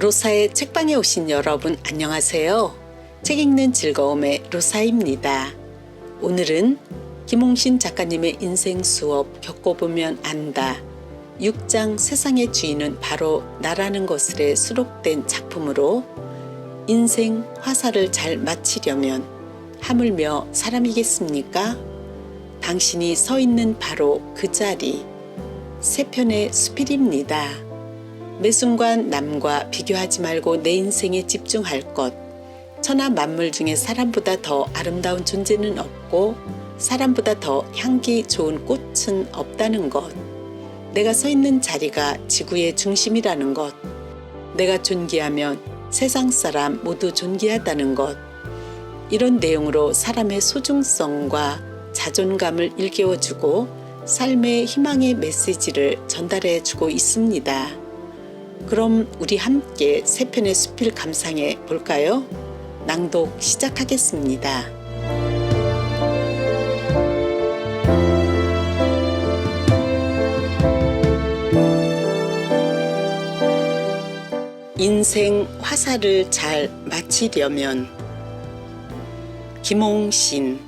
로사의 책방에 오신 여러분 안녕하세요. 책 읽는 즐거움의 로사입니다. 오늘은 김홍신 작가님의 인생 수업 겪어보면 안다. 6장 세상의 주인은 바로 나라는 것을에 수록된 작품으로 인생 화사를 잘 마치려면 하물며 사람이겠습니까? 당신이 서 있는 바로 그 자리, 세 편의 수필입니다. 매 순간 남과 비교하지 말고 내 인생에 집중할 것. 천하 만물 중에 사람보다 더 아름다운 존재는 없고 사람보다 더 향기 좋은 꽃은 없다는 것. 내가 서 있는 자리가 지구의 중심이라는 것. 내가 존귀하면 세상 사람 모두 존귀하다는 것. 이런 내용으로 사람의 소중성과 자존감을 일깨워주고 삶의 희망의 메시지를 전달해주고 있습니다. 그럼 우리 함께 세 편의 수필 감상해 볼까요? 낭독 시작하겠습니다. 인생 화사를 잘 마치려면. 김홍신.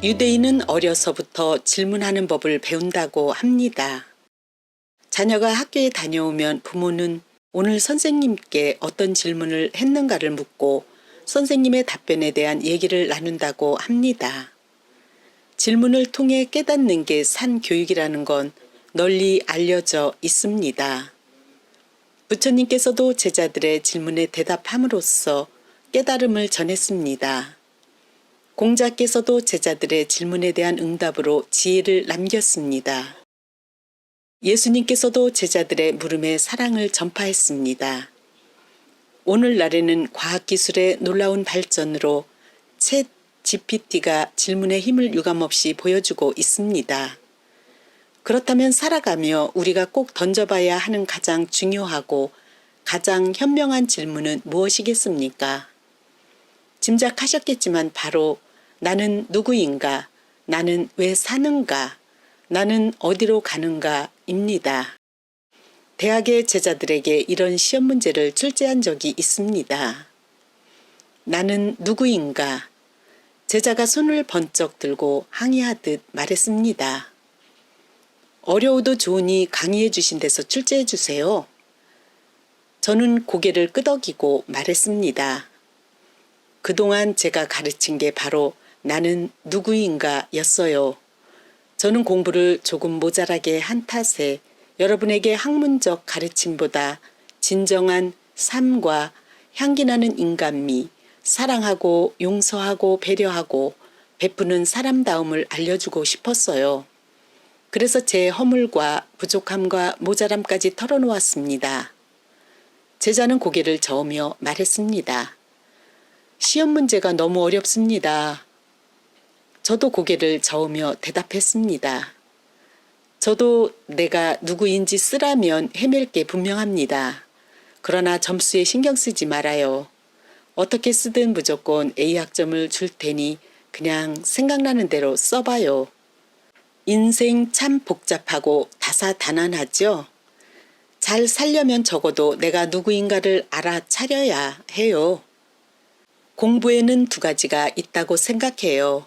유대인은 어려서부터 질문하는 법을 배운다고 합니다. 자녀가 학교에 다녀오면 부모는 오늘 선생님께 어떤 질문을 했는가를 묻고 선생님의 답변에 대한 얘기를 나눈다고 합니다. 질문을 통해 깨닫는 게 산 교육이라는 건 널리 알려져 있습니다. 부처님께서도 제자들의 질문에 대답함으로써 깨달음을 전했습니다. 공자께서도 제자들의 질문에 대한 응답으로 지혜를 남겼습니다. 예수님께서도 제자들의 물음에 사랑을 전파했습니다. 오늘날에는 과학기술의 놀라운 발전으로 챗 GPT가 질문의 힘을 유감없이 보여주고 있습니다. 그렇다면 살아가며 우리가 꼭 던져봐야 하는 가장 중요하고 가장 현명한 질문은 무엇이겠습니까? 짐작하셨겠지만 바로 나는 누구인가? 나는 왜 사는가? 나는 어디로 가는가? 입니다. 대학의 제자들에게 이런 시험 문제를 출제한 적이 있습니다. 나는 누구인가? 제자가 손을 번쩍 들고 항의하듯 말했습니다. 어려워도 좋으니 강의해 주신 데서 출제해 주세요. 저는 고개를 끄덕이고 말했습니다. 그동안 제가 가르친 게 바로 나는 누구인가 였어요. 저는 공부를 조금 모자라게 한 탓에 여러분에게 학문적 가르침보다 진정한 삶과 향기나는 인간미, 사랑하고 용서하고 배려하고 베푸는 사람다움을 알려주고 싶었어요. 그래서 제 허물과 부족함과 모자람까지 털어놓았습니다. 제자는 고개를 저으며 말했습니다. 시험 문제가 너무 어렵습니다. 저도 고개를 저으며 대답했습니다. 저도 내가 누구인지 쓰라면 헤맬 게 분명합니다. 그러나 점수에 신경 쓰지 말아요. 어떻게 쓰든 무조건 A 학점을 줄 테니 그냥 생각나는 대로 써봐요. 인생 참 복잡하고 다사다난하죠? 잘 살려면 적어도 내가 누구인가를 알아차려야 해요. 공부에는 두 가지가 있다고 생각해요.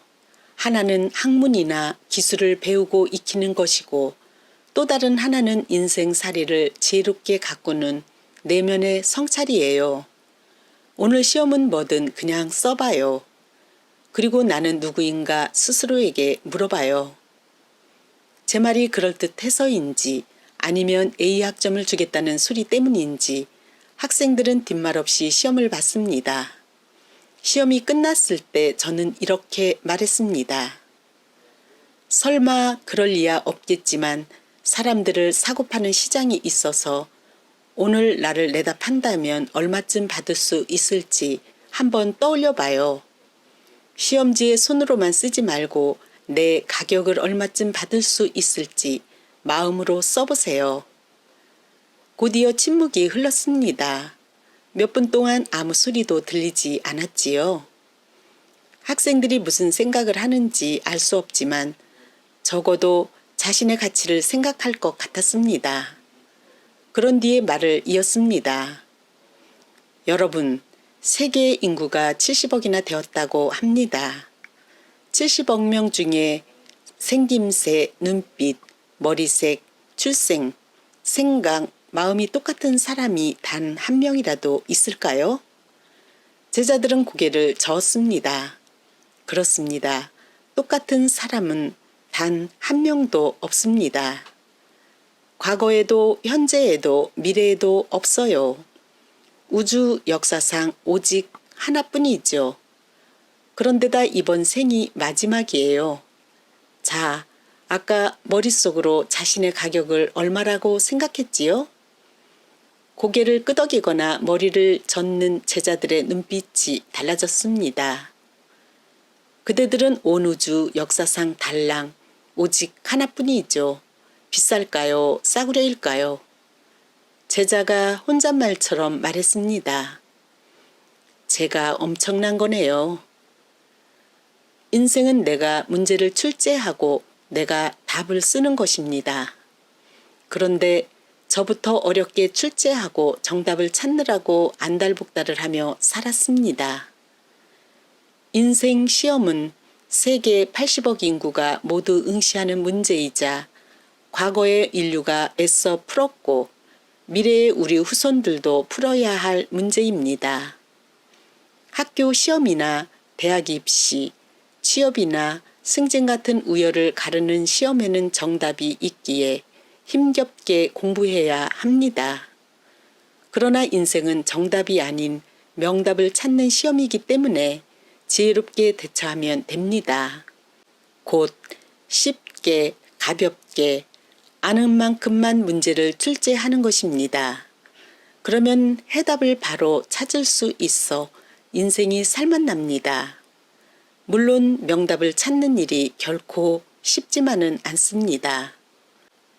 하나는 학문이나 기술을 배우고 익히는 것이고 또 다른 하나는 인생살이를 지혜롭게 가꾸는 내면의 성찰이에요. 오늘 시험은 뭐든 그냥 써봐요. 그리고 나는 누구인가 스스로에게 물어봐요. 제 말이 그럴듯해서인지 아니면 A 학점을 주겠다는 소리 때문인지 학생들은 뒷말 없이 시험을 봤습니다. 시험이 끝났을 때 저는 이렇게 말했습니다. 설마 그럴 리야 없겠지만 사람들을 사고파는 시장이 있어서 오늘 나를 내다 판다면 얼마쯤 받을 수 있을지 한번 떠올려 봐요. 시험지에 손으로만 쓰지 말고 내 가격을 얼마쯤 받을 수 있을지 마음으로 써보세요. 곧이어 침묵이 흘렀습니다. 몇 분 동안 아무 소리도 들리지 않았지요. 학생들이 무슨 생각을 하는지 알 수 없지만 적어도 자신의 가치를 생각할 것 같았습니다. 그런 뒤에 말을 이었습니다. 여러분, 세계 인구가 70억이나 되었다고 합니다. 70억 명 중에 생김새, 눈빛, 머리색, 출생, 생각, 마음이 똑같은 사람이 단 한 명이라도 있을까요? 제자들은 고개를 저었습니다. 그렇습니다. 똑같은 사람은 단 한 명도 없습니다. 과거에도 현재에도 미래에도 없어요. 우주 역사상 오직 하나뿐이죠. 그런데다 이번 생이 마지막이에요. 자, 아까 머릿속으로 자신의 가격을 얼마라고 생각했지요? 고개를 끄덕이거나 머리를 젓는 제자들의 눈빛이 달라졌습니다. 그대들은 온 우주 역사상 달랑 오직 하나뿐이죠. 비쌀까요? 싸구려일까요? 제자가 혼잣말처럼 말했습니다. 제가 엄청난 거네요. 인생은 내가 문제를 출제하고 내가 답을 쓰는 것입니다. 그런데 저부터 어렵게 출제하고 정답을 찾느라고 안달복달을 하며 살았습니다. 인생 시험은 세계 80억 인구가 모두 응시하는 문제이자 과거의 인류가 애써 풀었고 미래의 우리 후손들도 풀어야 할 문제입니다. 학교 시험이나 대학 입시, 취업이나 승진 같은 우열을 가르는 시험에는 정답이 있기에 힘겹게 공부해야 합니다. 그러나 인생은 정답이 아닌 명답을 찾는 시험이기 때문에 지혜롭게 대처하면 됩니다. 곧 쉽게 가볍게 아는 만큼만 문제를 출제하는 것입니다. 그러면 해답을 바로 찾을 수 있어 인생이 살맛납니다. 물론 명답을 찾는 일이 결코 쉽지만은 않습니다.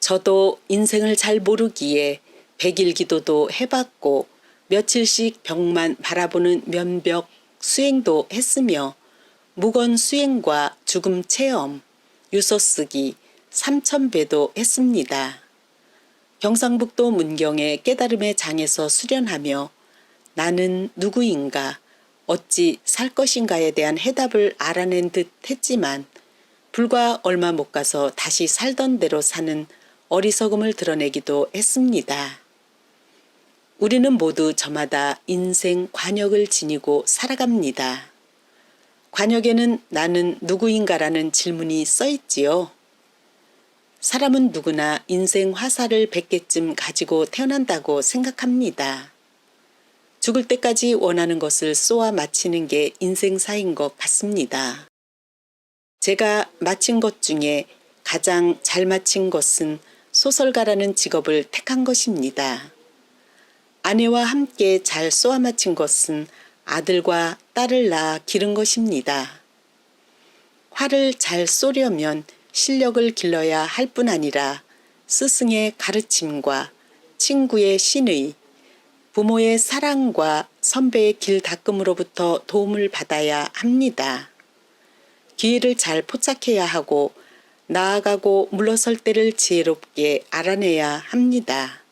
저도 인생을 잘 모르기에 100일 기도도 해봤고 며칠씩 벽만 바라보는 면벽 수행도 했으며 무건 수행과 죽음 체험, 유서 쓰기, 3000배도 했습니다. 경상북도 문경의 깨달음의 장에서 수련하며 나는 누구인가, 어찌 살 것인가에 대한 해답을 알아낸 듯 했지만 불과 얼마 못 가서 다시 살던 대로 사는 어리석음을 드러내기도 했습니다. 우리는 모두 저마다 인생 관역을 지니고 살아갑니다. 관역에는 나는 누구인가라는 질문이 써있지요. 사람은 누구나 인생 화살을 100개쯤 가지고 태어난다고 생각합니다. 죽을 때까지 원하는 것을 쏘아 마치는 게 인생사인 것 같습니다. 제가 마친 것 중에 가장 잘 마친 것은 소설가라는 직업을 택한 것입니다. 아내와 함께 잘 쏘아 마친 것은 아들과 딸을 낳아 기른 것입니다. 활을 잘 쏘려면 실력을 길러야 할 뿐 아니라 스승의 가르침과 친구의 신의, 부모의 사랑과 선배의 길 닦음으로부터 도움을 받아야 합니다. 기회를 잘 포착해야 하고 나아가고 물러설 때를 지혜롭게 알아내야 합니다.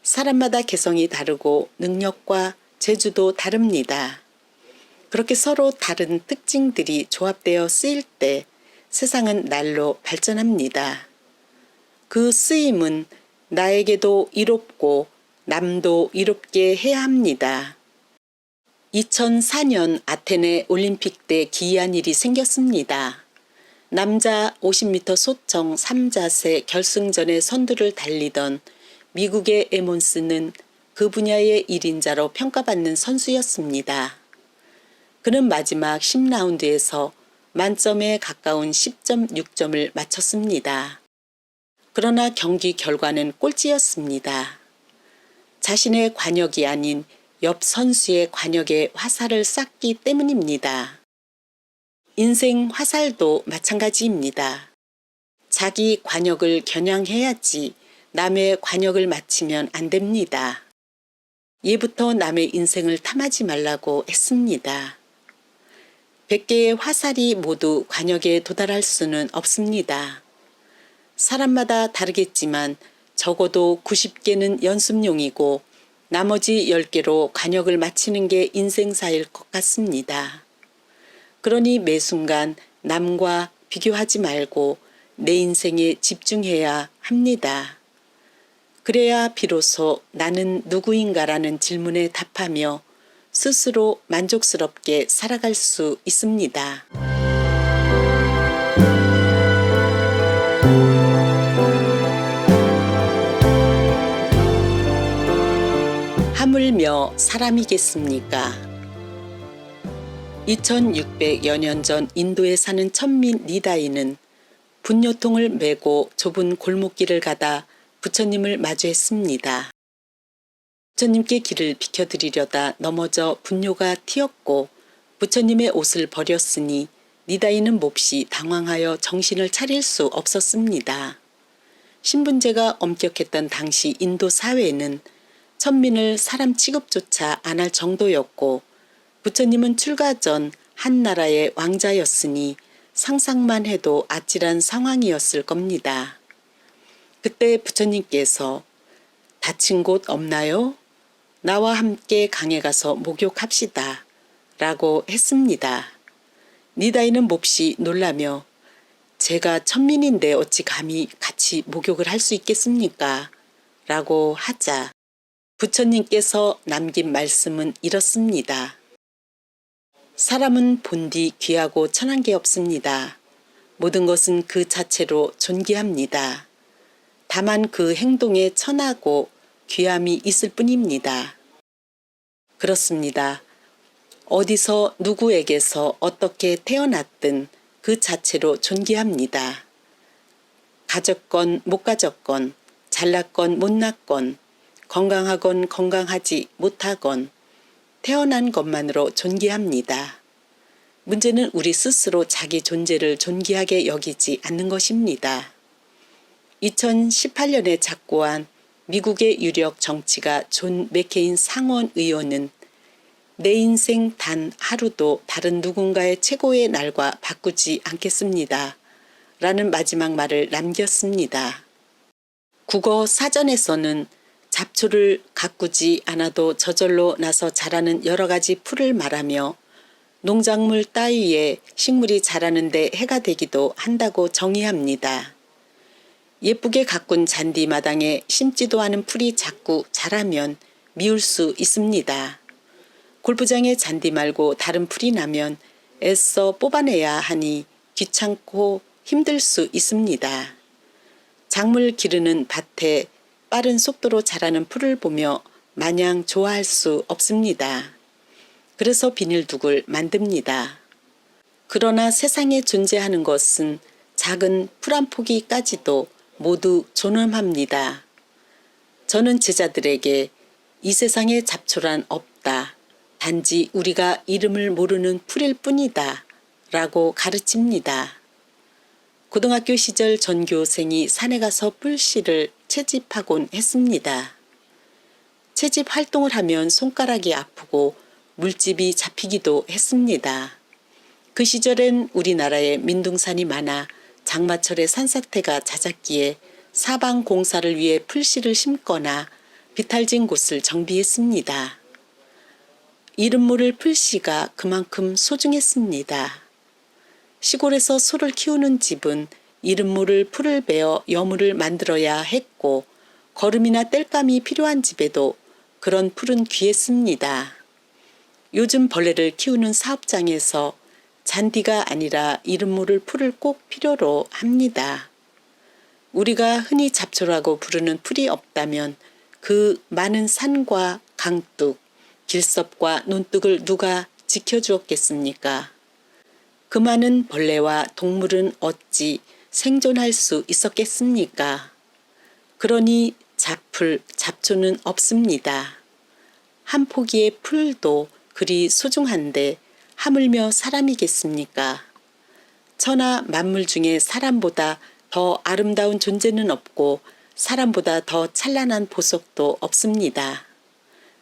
사람마다 개성이 다르고 능력과 재주도 다릅니다. 그렇게 서로 다른 특징들이 조합되어 쓰일 때 세상은 날로 발전합니다. 그 쓰임은 나에게도 이롭고 남도 이롭게 해야 합니다. 2004년 아테네 올림픽 때 기이한 일이 생겼습니다. 남자 50m 소청 3자세 결승전의 선두를 달리던 미국의 에몬스는 그 분야의 1인자로 평가받는 선수였습니다. 그는 마지막 10라운드에서 만점에 가까운 10.6점을 맞췄습니다. 그러나 경기 결과는 꼴찌였습니다. 자신의 관역이 아닌 옆 선수의 관역에 화살을 쐈기 때문입니다. 인생 화살도 마찬가지입니다. 자기 관역을 겨냥해야지 남의 관역을 맞추면 안 됩니다. 예부터 남의 인생을 탐하지 말라고 했습니다. 100개의 화살이 모두 관역에 도달할 수는 없습니다. 사람마다 다르겠지만 적어도 90개는 연습용이고 나머지 10개로 관역을 마치는 게 인생사일 것 같습니다. 그러니 매 순간 남과 비교하지 말고 내 인생에 집중해야 합니다. 그래야 비로소 나는 누구인가라는 질문에 답하며 스스로 만족스럽게 살아갈 수 있습니다. 하물며 사람이겠습니까? 2600여 년 전 인도에 사는 천민 니다이는 분뇨통을 메고 좁은 골목길을 가다 부처님을 마주했습니다. 부처님께 길을 비켜드리려다 넘어져 분뇨가 튀었고 부처님의 옷을 버렸으니 니다이는 몹시 당황하여 정신을 차릴 수 없었습니다. 신분제가 엄격했던 당시 인도 사회는 천민을 사람 취급조차 안 할 정도였고 부처님은 출가 전 한 나라의 왕자였으니 상상만 해도 아찔한 상황이었을 겁니다. 그때 부처님께서 다친 곳 없나요? 나와 함께 강에 가서 목욕합시다. 라고 했습니다. 니다이는 몹시 놀라며 제가 천민인데 어찌 감히 같이 목욕을 할 수 있겠습니까? 라고 하자 부처님께서 남긴 말씀은 이렇습니다. 사람은 본디 귀하고 천한 게 없습니다. 모든 것은 그 자체로 존귀합니다. 다만 그 행동에 천하고 귀함이 있을 뿐입니다. 그렇습니다. 어디서 누구에게서 어떻게 태어났든 그 자체로 존귀합니다. 가졌건 못 가졌건 잘났건 못났건 건강하건 건강하지 못하건 태어난 것만으로 존귀합니다. 문제는 우리 스스로 자기 존재를 존귀하게 여기지 않는 것입니다. 2018년에 작고한 미국의 유력 정치가 존 맥케인 상원 의원은 내 인생 단 하루도 다른 누군가의 최고의 날과 바꾸지 않겠습니다. 라는 마지막 말을 남겼습니다. 국어 사전에서는 잡초를 가꾸지 않아도 저절로 나서 자라는 여러 가지 풀을 말하며 농작물 따위에 식물이 자라는데 해가 되기도 한다고 정의합니다. 예쁘게 가꾼 잔디 마당에 심지도 않은 풀이 자꾸 자라면 미울 수 있습니다. 골프장에 잔디 말고 다른 풀이 나면 애써 뽑아내야 하니 귀찮고 힘들 수 있습니다. 작물 기르는 밭에 빠른 속도로 자라는 풀을 보며 마냥 좋아할 수 없습니다. 그래서 비닐둑을 만듭니다. 그러나 세상에 존재하는 것은 작은 풀 한 포기까지도 모두 존엄합니다. 저는 제자들에게 이 세상에 잡초란 없다. 단지 우리가 이름을 모르는 풀일 뿐이다. 라고 가르칩니다. 고등학교 시절 전교생이 산에 가서 풀씨를 채집하곤 했습니다. 채집 활동을 하면 손가락이 아프고 물집이 잡히기도 했습니다. 그 시절엔 우리나라에 민둥산이 많아 장마철에 산사태가 잦았기에 사방 공사를 위해 풀씨를 심거나 비탈진 곳을 정비했습니다. 이름 모를 풀씨가 그만큼 소중했습니다. 시골에서 소를 키우는 집은 이름 모를 풀을 베어 여물을 만들어야 했고 거름이나 땔감이 필요한 집에도 그런 풀은 귀했습니다. 요즘 벌레를 키우는 사업장에서 잔디가 아니라 이름 모를 풀을 꼭 필요로 합니다. 우리가 흔히 잡초라고 부르는 풀이 없다면 그 많은 산과 강둑, 길섭과 논둑을 누가 지켜주었겠습니까? 그 많은 벌레와 동물은 어찌 생존할 수 있었겠습니까? 그러니 잡풀, 잡초는 없습니다. 한 포기의 풀도 그리 소중한데 하물며 사람이겠습니까? 천하 만물 중에 사람보다 더 아름다운 존재는 없고 사람보다 더 찬란한 보석도 없습니다.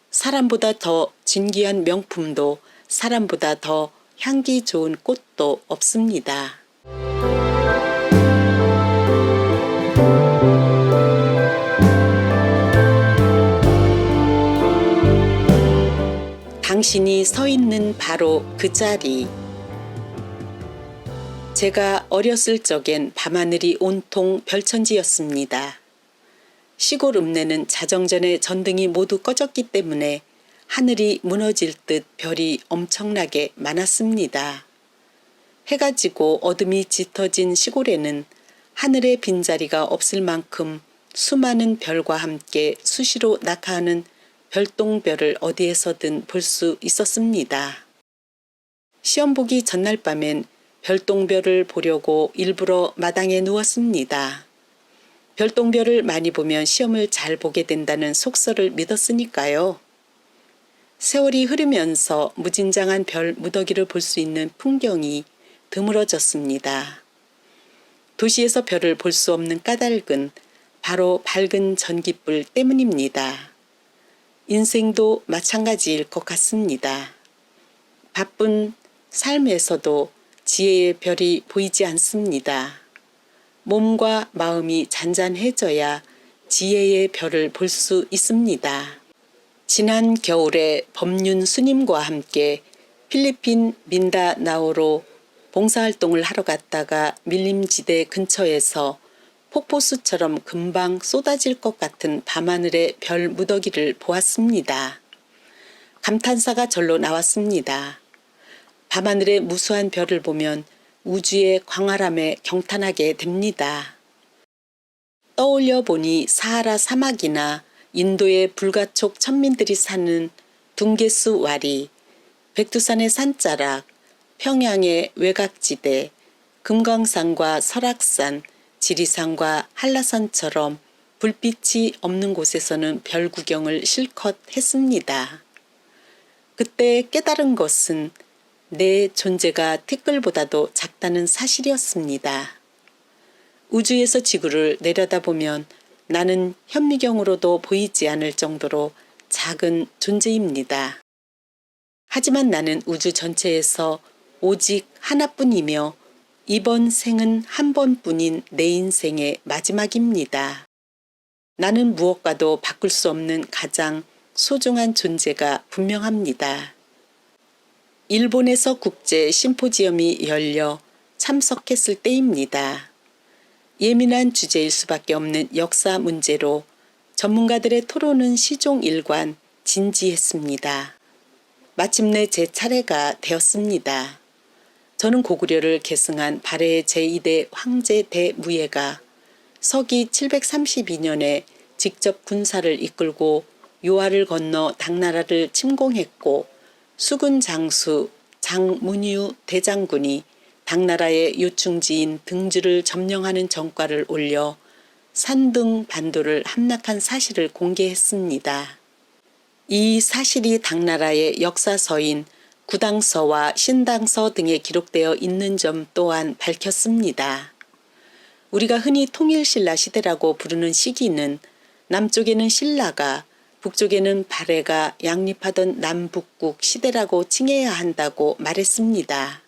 사람보다 더 진귀한 명품도 사람보다 더 향기 좋은 꽃도 없습니다. 당신이 서 있는 바로 그 자리. 제가 어렸을 적엔 밤하늘이 온통 별천지였습니다. 시골 읍내는 자정전에 전등이 모두 꺼졌기 때문에 하늘이 무너질 듯 별이 엄청나게 많았습니다. 해가 지고 어둠이 짙어진 시골에는 하늘의 빈자리가 없을 만큼 수많은 별과 함께 수시로 낙하하는 별똥별을 어디에서든 볼 수 있었습니다. 시험 보기 전날 밤엔 별똥별을 보려고 일부러 마당에 누웠습니다. 별똥별을 많이 보면 시험을 잘 보게 된다는 속설을 믿었으니까요. 세월이 흐르면서 무진장한 별 무더기를 볼 수 있는 풍경이 드물어졌습니다. 도시에서 별을 볼 수 없는 까닭은 바로 밝은 전기불 때문입니다. 인생도 마찬가지일 것 같습니다. 바쁜 삶에서도 지혜의 별이 보이지 않습니다. 몸과 마음이 잔잔해져야 지혜의 별을 볼 수 있습니다. 지난 겨울에 법륜 스님과 함께 필리핀 민다나오로 봉사활동을 하러 갔다가 밀림지대 근처에서 폭포수처럼 금방 쏟아질 것 같은 밤하늘의 별 무더기를 보았습니다. 감탄사가 절로 나왔습니다. 밤하늘의 무수한 별을 보면 우주의 광활함에 경탄하게 됩니다. 떠올려 보니 사하라 사막이나 인도의 불가촉 천민들이 사는 둥게스 와리, 백두산의 산자락, 평양의 외곽지대, 금강산과 설악산, 지리산과 한라산처럼 불빛이 없는 곳에서는 별 구경을 실컷 했습니다. 그때 깨달은 것은 내 존재가 티끌보다도 작다는 사실이었습니다. 우주에서 지구를 내려다보면 나는 현미경으로도 보이지 않을 정도로 작은 존재입니다. 하지만 나는 우주 전체에서 오직 하나뿐이며 이번 생은 한 번뿐인 내 인생의 마지막입니다. 나는 무엇과도 바꿀 수 없는 가장 소중한 존재가 분명합니다. 일본에서 국제 심포지엄이 열려 참석했을 때입니다. 예민한 주제일 수밖에 없는 역사 문제로 전문가들의 토론은 시종일관 진지했습니다. 마침내 제 차례가 되었습니다. 저는 고구려를 계승한 발해의 제2대 황제 대무예가 서기 732년에 직접 군사를 이끌고 요하를 건너 당나라를 침공했고 수군 장수 장문유 대장군이 당나라의 요충지인 등주를 점령하는 전과를 올려 산등 반도를 함락한 사실을 공개했습니다. 이 사실이 당나라의 역사서인 구당서와 신당서 등에 기록되어 있는 점 또한 밝혔습니다. 우리가 흔히 통일신라 시대라고 부르는 시기는 남쪽에는 신라가 북쪽에는 발해가 양립하던 남북국 시대라고 칭해야 한다고 말했습니다.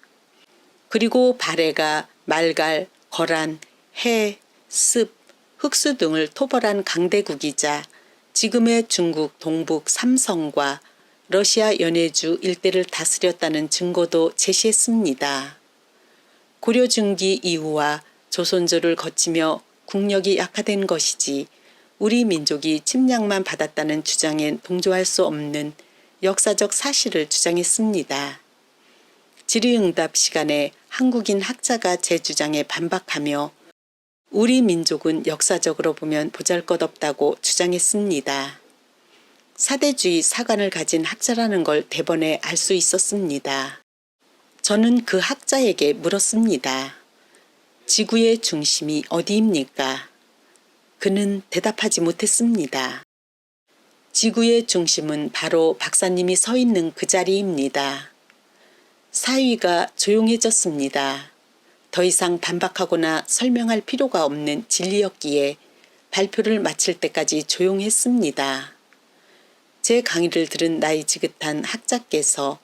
그리고 발해가 말갈, 거란, 해, 습, 흑수 등을 토벌한 강대국이자 지금의 중국 동북 삼성과 러시아 연해주 일대를 다스렸다는 증거도 제시했습니다. 고려 중기 이후와 조선조를 거치며 국력이 약화된 것이지 우리 민족이 침략만 받았다는 주장엔 동조할 수 없는 역사적 사실을 주장했습니다. 질의응답 시간에 한국인 학자가 제 주장에 반박하며 우리 민족은 역사적으로 보면 보잘것없다고 주장했습니다. 사대주의 사관을 가진 학자라는 걸 대번에 알 수 있었습니다. 저는 그 학자에게 물었습니다. 지구의 중심이 어디입니까? 그는 대답하지 못했습니다. 지구의 중심은 바로 박사님이 서 있는 그 자리입니다. 사위가 조용해졌습니다. 더 이상 반박하거나 설명할 필요가 없는 진리였기에 발표를 마칠 때까지 조용했습니다. 제 강의를 들은 나이 지긋한 학자께서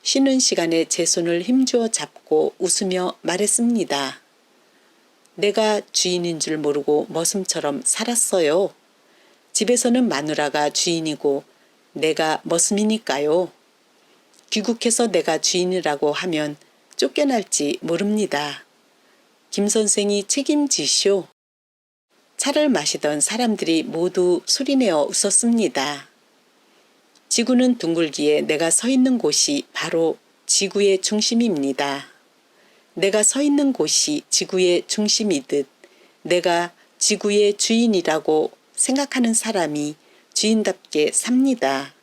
쉬는 시간에 제 손을 힘주어 잡고 웃으며 말했습니다. 내가 주인인 줄 모르고 머슴처럼 살았어요. 집에서는 마누라가 주인이고 내가 머슴이니까요. 귀국해서 내가 주인이라고 하면 쫓겨날지 모릅니다. 김 선생이 책임지쇼. 차를 마시던 사람들이 모두 소리내어 웃었습니다. 지구는 둥글기에 내가 서 있는 곳이 바로 지구의 중심입니다. 내가 서 있는 곳이 지구의 중심이듯 내가 지구의 주인이라고 생각하는 사람이 주인답게 삽니다.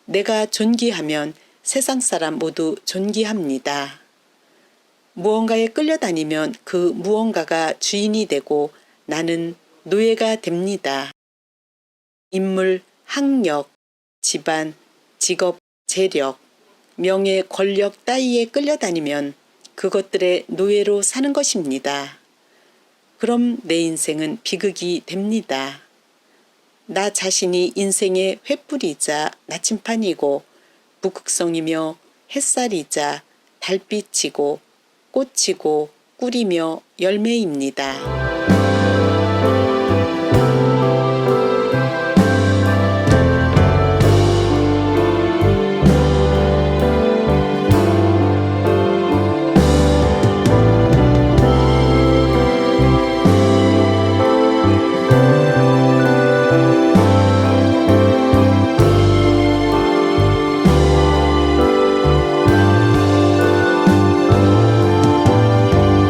내가 존귀하면 세상 사람 모두 존귀합니다. 무언가에 끌려다니면 그 무언가가 주인이 되고 나는 노예가 됩니다. 인물, 학력, 집안, 직업, 재력, 명예, 권력 따위에 끌려다니면 그것들의 노예로 사는 것입니다. 그럼 내 인생은 비극이 됩니다. 나 자신이 인생의 횃불이자 나침판이고 북극성이며 햇살이자 달빛이고 꽃이고 꿀이며 열매입니다.